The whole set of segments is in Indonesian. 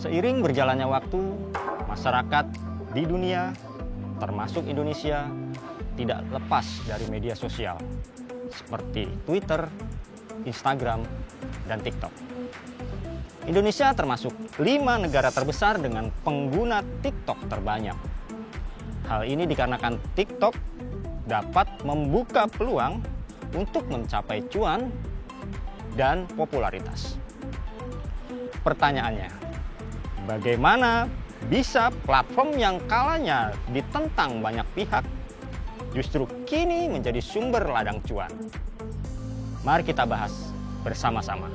Seiring berjalannya waktu, masyarakat di dunia, termasuk Indonesia, tidak lepas dari media sosial seperti Twitter, Instagram, dan TikTok. Indonesia termasuk 5 negara terbesar dengan pengguna TikTok terbanyak. Hal ini dikarenakan TikTok dapat membuka peluang untuk mencapai cuan dan popularitas. Pertanyaannya, bagaimana bisa platform yang kalanya ditentang banyak pihak justru kini menjadi sumber ladang cuan? Mari kita bahas bersama-sama.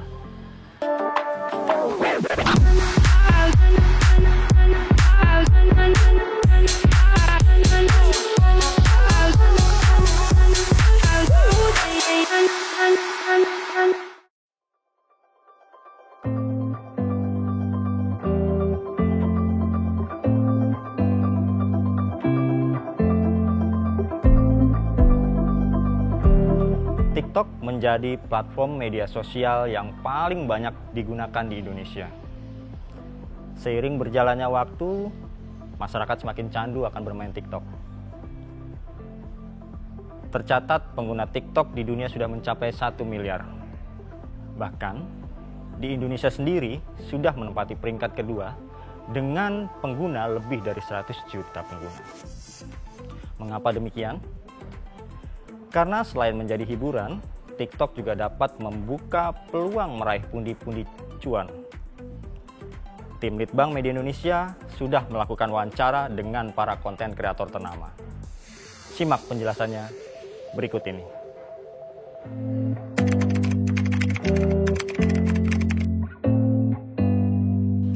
TikTok menjadi platform media sosial yang paling banyak digunakan di Indonesia. Seiring berjalannya waktu, masyarakat semakin candu akan bermain TikTok. Tercatat pengguna TikTok di dunia sudah mencapai 1 miliar. Bahkan, di Indonesia sendiri sudah menempati peringkat kedua dengan pengguna lebih dari 100 juta pengguna. Mengapa demikian? Karena selain menjadi hiburan, TikTok juga dapat membuka peluang meraih pundi-pundi cuan. Tim Litbang Media Indonesia sudah melakukan wawancara dengan para konten kreator ternama. Simak penjelasannya berikut ini.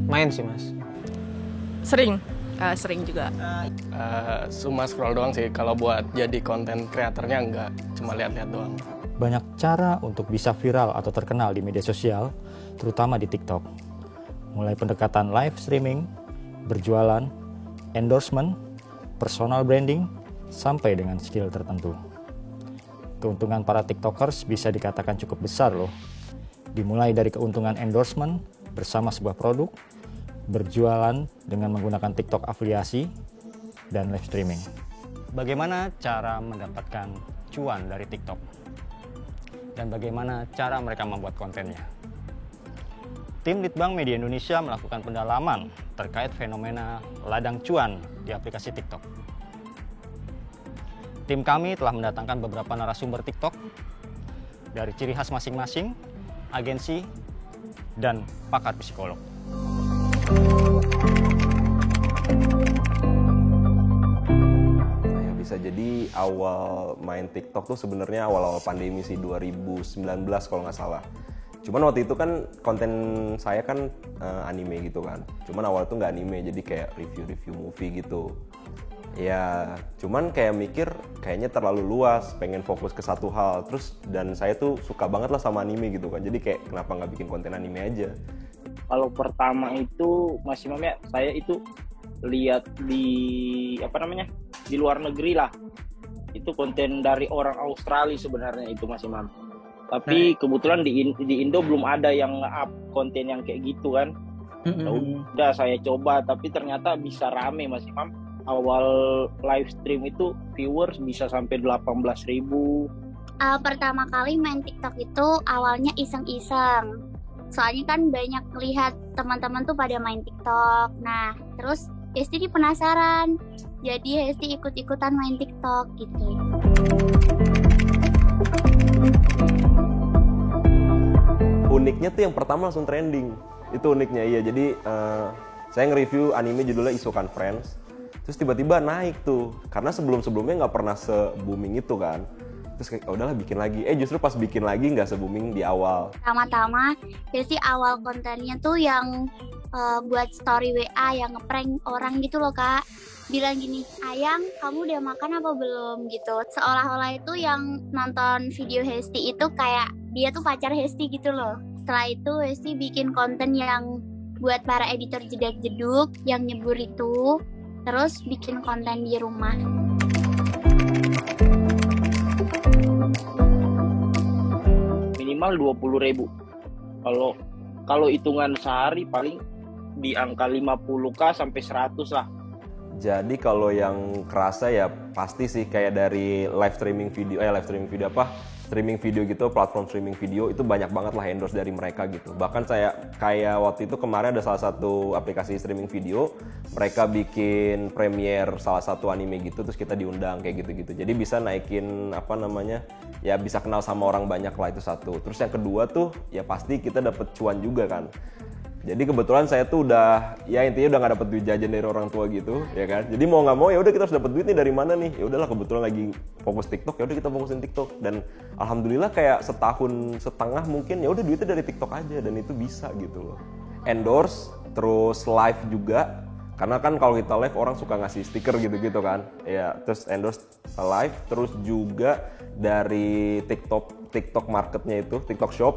Main sih mas. Sering juga. Cuma scroll doang sih, kalau buat jadi konten kreatornya enggak, cuma lihat-lihat doang. Banyak cara untuk bisa viral atau terkenal di media sosial, terutama di TikTok. Mulai pendekatan live streaming, berjualan, endorsement, personal branding, sampai dengan skill tertentu. Keuntungan para TikTokers bisa dikatakan cukup besar loh. Dimulai dari keuntungan endorsement bersama sebuah produk, berjualan dengan menggunakan TikTok afiliasi, dan live streaming. Bagaimana cara mendapatkan cuan dari TikTok? Dan bagaimana cara mereka membuat kontennya? Tim Litbang Media Indonesia melakukan pendalaman terkait fenomena ladang cuan di aplikasi TikTok. Tim kami telah mendatangkan beberapa narasumber TikTok dari ciri khas masing-masing, agensi, dan pakar psikolog. Bisa jadi awal main TikTok tuh sebenarnya awal-awal pandemi sih, 2019 kalau nggak salah. Cuman waktu itu kan konten saya kan anime gitu kan. Cuman awal tuh nggak anime, jadi kayak review-review movie gitu. Ya, cuman kayak mikir kayaknya terlalu luas, pengen fokus ke satu hal. Terus dan saya tuh suka banget lah sama anime gitu kan. Jadi kayak kenapa nggak bikin konten anime aja. Kalau pertama itu masih ya, saya itu lihat di di luar negeri lah, itu konten dari orang Australia sebenarnya itu Mas Imam. Tapi kebetulan di Indo belum ada yang nge-up konten yang kayak gitu kan. Udah saya coba, tapi ternyata bisa rame Mas Imam. Awal live stream itu viewers bisa sampai 18.000. Pertama kali main TikTok itu awalnya iseng-iseng. Soalnya kan banyak lihat teman-teman tuh pada main TikTok. Nah, terus Hesti penasaran. Jadi Hesti ikut-ikutan main TikTok gitu. Uniknya tuh yang pertama langsung trending. Itu uniknya, iya. Jadi saya nge-review anime judulnya Isokan Friends. Terus tiba-tiba naik tuh. Karena sebelum-sebelumnya nggak pernah se-booming itu kan. Terus kayak udahlah bikin lagi. Justru pas bikin lagi nggak se-booming di awal. Pertama-tama Hesti awal kontennya tuh yang buat story WA yang ngeprank orang gitu loh Kak. Bilang gini, "Ayang, kamu udah makan apa belum?" gitu. Seolah-olah itu yang nonton video Hesti itu kayak dia tuh pacar Hesti gitu loh. Setelah itu Hesti bikin konten yang buat para editor jedak-jeduk yang nyebur itu. Terus bikin konten di rumah. Minimal 20.000. Kalau hitungan sehari paling di angka 50k sampai 100 lah. Jadi kalau yang kerasa ya pasti sih kayak dari streaming video gitu, platform streaming video itu banyak banget lah endorse dari mereka gitu. Bahkan saya kayak waktu itu kemarin ada salah satu aplikasi streaming video, mereka bikin premiere salah satu anime gitu, terus kita diundang kayak gitu-gitu. Jadi bisa naikin ya bisa kenal sama orang banyak lah, itu satu. Terus yang kedua tuh ya pasti kita dapet cuan juga kan. Jadi kebetulan saya tuh intinya udah nggak dapet duit jajan dari orang tua gitu, ya kan. Jadi mau nggak mau ya udah kita harus dapet duit nih dari mana nih? Ya udahlah, kebetulan lagi fokus TikTok, ya udah kita fokusin TikTok. Dan alhamdulillah kayak setahun setengah mungkin ya udah duitnya dari TikTok aja, dan itu bisa gitu loh. Endorse, terus live juga. Karena kan kalau kita live orang suka ngasih stiker gitu-gitu kan. Ya, terus endorse live, terus juga dari TikTok marketnya itu, TikTok Shop.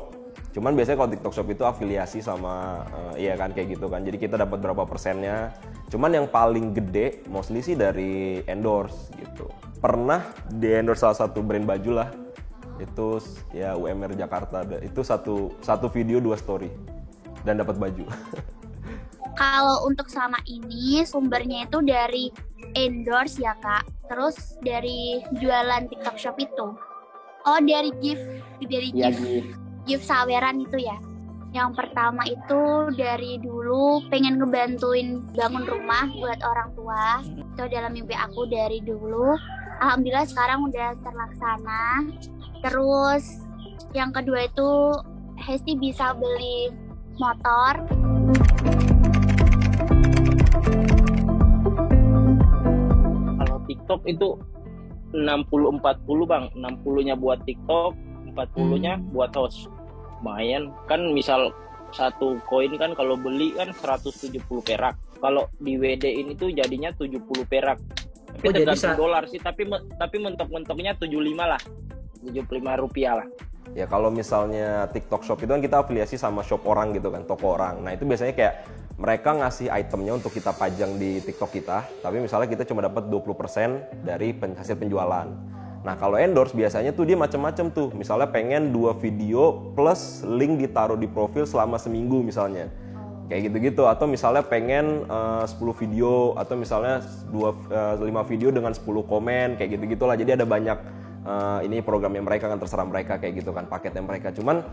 Cuman biasanya kalau TikTok Shop itu afiliasi sama kan kayak gitu kan. Jadi kita dapat berapa persennya. Cuman yang paling gede mostly sih dari endorse gitu. Pernah di endorse salah satu brand baju lah. Itu ya UMR Jakarta. Itu satu video 2 story dan dapat baju. Kalau untuk selama ini sumbernya itu dari endorse ya Kak. Terus dari jualan TikTok Shop itu. Oh, dari gift. Gift saweran itu ya. Yang pertama itu dari dulu pengen ngebantuin bangun rumah buat orang tua. Itu dalam mimpi aku dari dulu. Alhamdulillah sekarang udah terlaksana. Terus yang kedua itu Hesti bisa beli motor. Kalau TikTok itu 60-40 Bang. 60-nya buat TikTok, 40-nya buat host. Lumayan kan, misal satu koin kan kalau beli kan 170 perak. Kalau di WD ini tuh jadinya 70 perak. Tapi tergantung dolar sih, tapi mentok-mentoknya 75 lah. 75 rupiah lah. Ya kalau misalnya TikTok Shop itu kan kita afiliasi sama shop orang gitu kan, toko orang. Nah itu biasanya kayak mereka ngasih itemnya untuk kita pajang di TikTok kita, tapi misalnya kita cuma dapat 20% dari hasil penjualan. Nah kalau endorse biasanya tuh dia macam-macam tuh. Misalnya pengen 2 video plus link ditaruh di profil selama seminggu misalnya. Kayak gitu-gitu. Atau misalnya pengen 10 video, atau misalnya 5 video dengan 10 komen, kayak gitu-gitu lah. Jadi ada banyak ini programnya mereka kan, terserah mereka kayak gitu kan, paketnya mereka. Cuman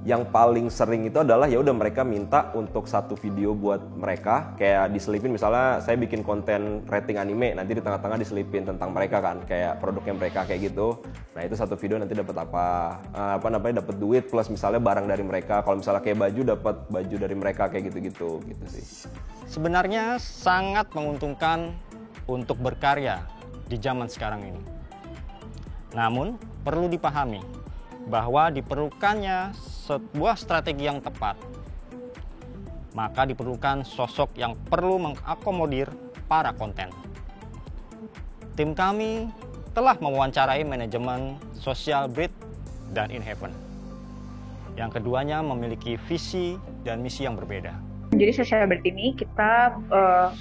yang paling sering itu adalah ya udah mereka minta untuk satu video buat mereka kayak diselipin, misalnya saya bikin konten rating anime, nanti di tengah-tengah diselipin tentang mereka kan, kayak produknya mereka kayak gitu. Nah itu satu video nanti dapat dapat duit plus misalnya barang dari mereka. Kalau misalnya kayak baju, dapat baju dari mereka kayak gitu sih. Sebenarnya sangat menguntungkan untuk berkarya di zaman sekarang ini. Namun perlu dipahami bahwa diperlukannya sebuah strategi yang tepat. Maka diperlukan sosok yang perlu mengakomodir para konten. Tim kami telah mewawancarai manajemen Social Breed dan In Heaven. Yang keduanya memiliki visi dan misi yang berbeda. Jadi Social Breed ini kita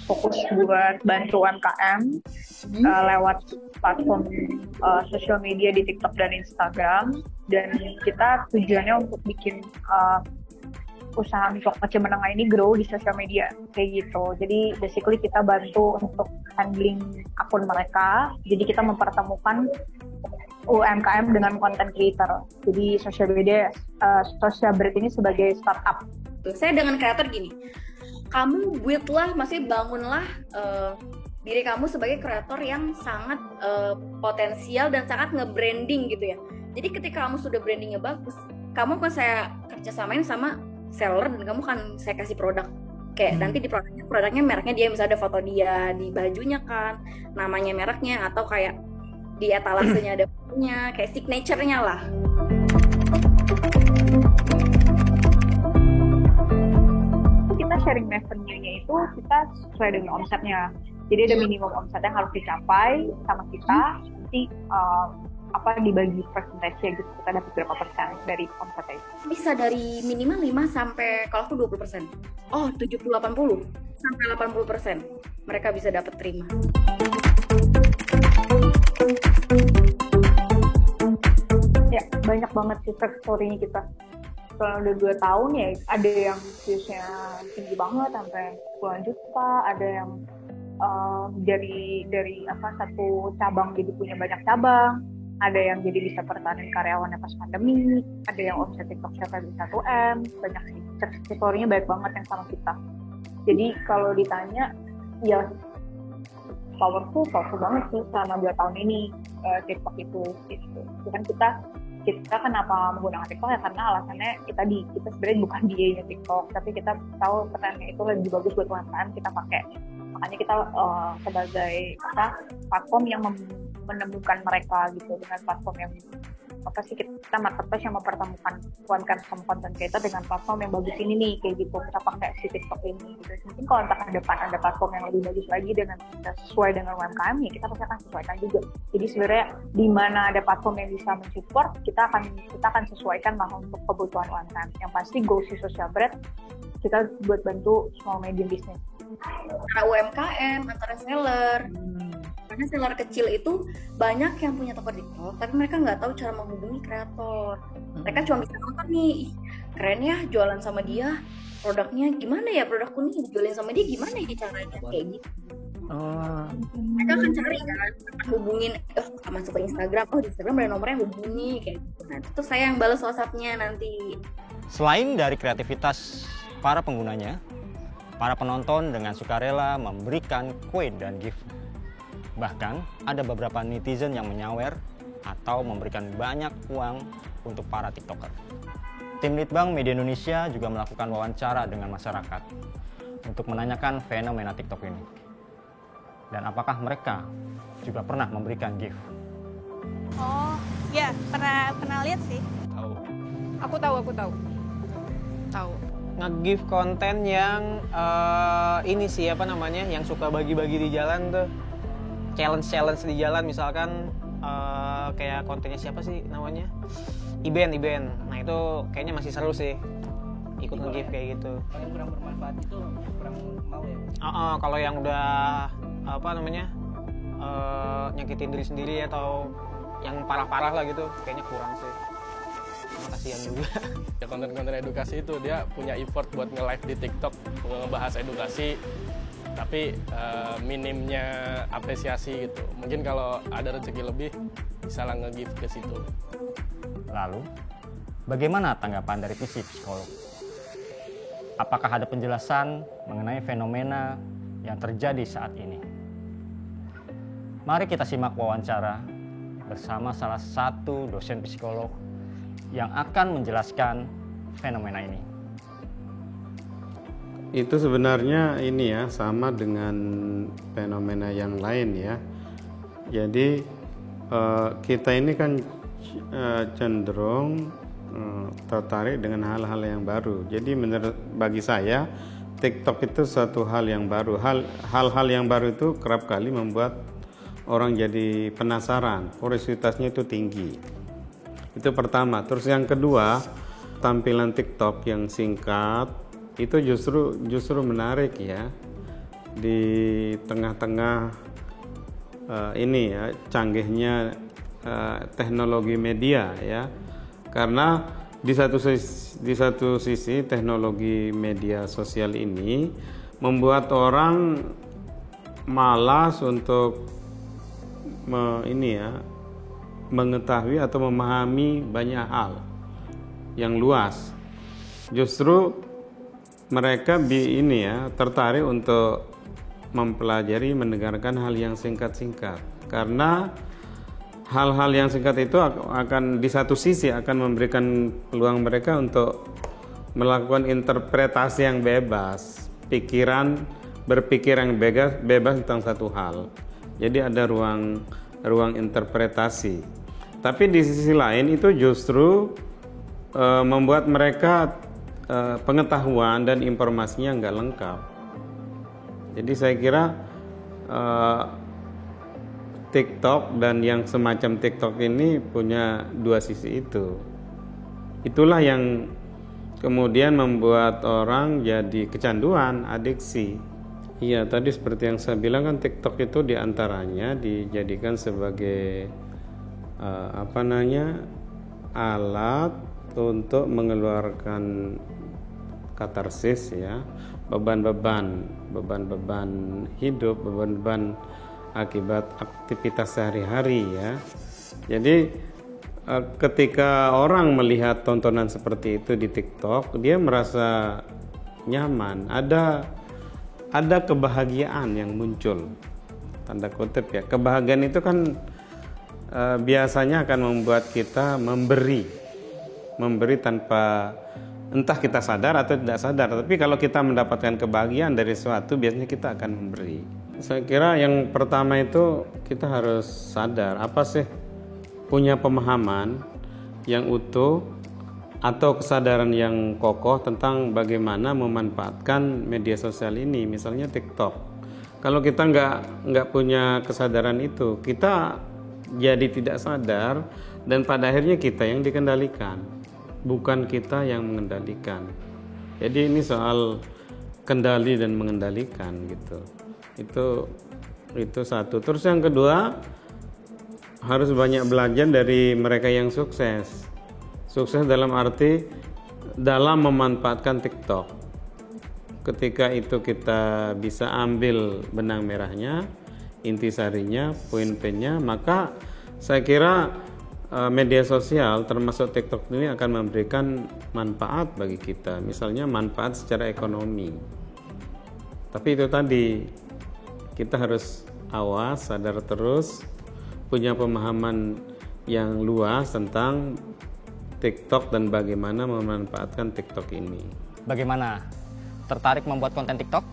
fokus buat bantu UMKM lewat platform sosial media di TikTok dan Instagram, dan kita tujuannya untuk bikin usaha mikro kecil menengah ini grow di sosial media kayak gitu. Jadi basically kita bantu untuk handling akun mereka. Jadi kita mempertemukan UMKM dengan content creator. Jadi Social Breed ini sebagai startup. Saya dengan kreator gini, kamu bangunlah diri kamu sebagai kreator yang sangat potensial dan sangat nge-branding gitu ya. Jadi ketika kamu sudah brandingnya bagus, kamu kan saya kerjasamain sama seller dan kamu kan saya kasih produk. Kayak nanti di produknya mereknya dia, misalnya ada foto dia di bajunya kan, namanya mereknya, atau kayak di etalasenya ada fotonya, kayak signature-nya lah. Kita sharing revenue-nya itu kita sesuai dengan omsetnya. Jadi ada minimum omset yang harus dicapai sama kita. Nanti dibagi persentase gitu, kita dapat berapa persen dari omsetnya itu. Bisa dari minimal 5 sampai kalau aku 20%. Oh, 70-80 sampai 80% mereka bisa dapat terima. Ya, banyak banget sih story-nya kita. misalnya udah 2 tahun ya ada yang viewsnya tinggi banget sampai puluhan juta, ada yang dari satu cabang jadi punya banyak cabang, ada yang jadi bisa pertahanin karyawannya pas pandemi, ada yang omset TikTok Shop bisa 1M, banyak sih. Success story-nya baik banget yang sama kita. Jadi kalau ditanya, ya powerful banget sih selama 2 tahun ini TikTok itu. Gitu. Kan kita kenapa menggunakan TikTok ya karena alasannya kita sebenarnya bukan DA-nya TikTok, tapi kita tahu trennya itu lebih bagus buat UMKM kita pakai. Makanya kita sebagai platform yang menemukan mereka gitu dengan platform yang kita marketplace yang mempertemukan UMKM sama content creator dengan platform yang bagus ini nih kayak gitu, kita pakai si TikTok ini gitu. Mungkin kalau entah ke depan ada platform yang lebih bagus lagi dengan sesuai dengan UMKM ya kita pasti akan sesuaikan juga. Jadi sebenarnya di mana ada platform yang bisa mensupport kita akan sesuaikan lah untuk kebutuhan UMKM. Yang pasti goals si Social Bread kita buat bantu small medium business. Antara UMKM, antara seller. Karena seller kecil itu banyak yang punya toko TikTok, tapi mereka nggak tahu cara menghubungi kreator. Mereka cuma bisa nonton nih, "Ih, keren ya jualan sama dia, produknya gimana ya, produkku nih jualin sama dia gimana ya caranya," kayak gitu. Mereka akan cari kan, akan hubungin, masuk ke Instagram, di Instagram ada nomornya hubungi, kayak gitu. Nah, itu saya yang balas WhatsApp-nya nanti. Selain dari kreativitas para penggunanya, para penonton dengan sukarela memberikan kue dan gift. Bahkan ada beberapa netizen yang menyawer atau memberikan banyak uang untuk para TikToker. Tim Litbang Media Indonesia juga melakukan wawancara dengan masyarakat untuk menanyakan fenomena TikTok ini. Dan apakah mereka juga pernah memberikan gift? Oh, ya pernah lihat sih. Tahu. Aku tahu. Nge-give konten yang ini sih yang suka bagi-bagi di jalan tuh. Challenge di jalan misalkan kayak kontennya siapa sih namanya? Iben. Nah itu kayaknya masih seru sih. Ikut nge-give kayak gitu. Kalau yang kurang bermanfaat itu kurang mau ya. Kalau yang udah nyakitin diri sendiri atau yang parah-parah lah gitu, kayaknya kurang sih. Kasihan juga. Ya konten-konten edukasi itu dia punya effort buat nge-live di TikTok ngebahas edukasi, tapi minimnya apresiasi gitu. Mungkin kalau ada rezeki lebih bisa lah nge-give ke situ. Lalu, bagaimana tanggapan dari sisi psikolog? Apakah ada penjelasan mengenai fenomena yang terjadi saat ini? Mari kita simak wawancara bersama salah satu dosen psikolog yang akan menjelaskan fenomena ini. Itu sebenarnya ini ya sama dengan fenomena yang lain ya. Jadi kita ini kan cenderung tertarik dengan hal-hal yang baru. Jadi bagi saya TikTok itu suatu hal yang baru. Hal-hal yang baru itu kerap kali membuat orang jadi penasaran. Kuriositasnya itu tinggi. Itu pertama. Terus yang kedua, tampilan TikTok yang singkat itu justru menarik ya. Di tengah-tengah ini ya canggihnya teknologi media ya. Karena di satu sisi teknologi media sosial ini membuat orang malas untuk mengetahui atau memahami banyak hal yang luas. Justru mereka tertarik untuk mempelajari, mendengarkan hal yang singkat-singkat. Karena hal-hal yang singkat itu akan di satu sisi akan memberikan peluang mereka untuk melakukan interpretasi yang bebas, berpikir yang bebas tentang satu hal. Jadi ada ruang interpretasi. Tapi di sisi lain itu justru membuat mereka pengetahuan dan informasinya nggak lengkap. Jadi saya kira TikTok dan yang semacam TikTok ini punya dua sisi itu. Itulah yang kemudian membuat orang jadi kecanduan, adiksi. Iya, tadi seperti yang saya bilang kan TikTok itu diantaranya dijadikan sebagai alat untuk mengeluarkan katarsis ya, beban-beban hidup, beban-beban akibat aktivitas sehari-hari ya. Jadi ketika orang melihat tontonan seperti itu di TikTok, dia merasa nyaman, ada kebahagiaan yang muncul, tanda kutip ya. Kebahagiaan itu kan biasanya akan membuat kita memberi tanpa entah kita sadar atau tidak sadar. Tapi kalau kita mendapatkan kebahagiaan dari sesuatu, biasanya kita akan memberi. Saya kira yang pertama itu kita harus sadar apa sih, punya pemahaman yang utuh atau kesadaran yang kokoh tentang bagaimana memanfaatkan media sosial ini, misalnya TikTok. Kalau kita nggak punya kesadaran itu, kita jadi tidak sadar dan pada akhirnya kita yang dikendalikan, bukan kita yang mengendalikan. Jadi ini soal kendali dan mengendalikan gitu. Itu satu. Terus yang kedua, harus banyak belajar dari mereka yang sukses. Sukses dalam arti dalam memanfaatkan TikTok. Ketika itu kita bisa ambil benang merahnya, intisarinya, poin-poinnya, maka saya kira media sosial termasuk TikTok ini akan memberikan manfaat bagi kita. Misalnya manfaat secara ekonomi. Tapi itu tadi, kita harus awas, sadar terus, punya pemahaman yang luas tentang TikTok dan bagaimana memanfaatkan TikTok ini. Bagaimana? Tertarik membuat konten TikTok?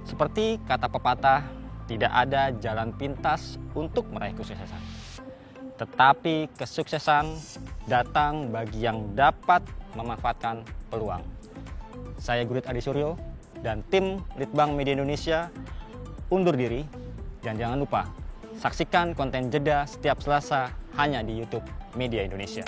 Seperti kata pepatah, tidak ada jalan pintas untuk meraih kesuksesan. Tetapi kesuksesan datang bagi yang dapat memanfaatkan peluang. Saya Gurit Adi Suryo dan tim Litbang Media Indonesia undur diri, dan jangan lupa saksikan konten jeda setiap Selasa hanya di YouTube Media Indonesia.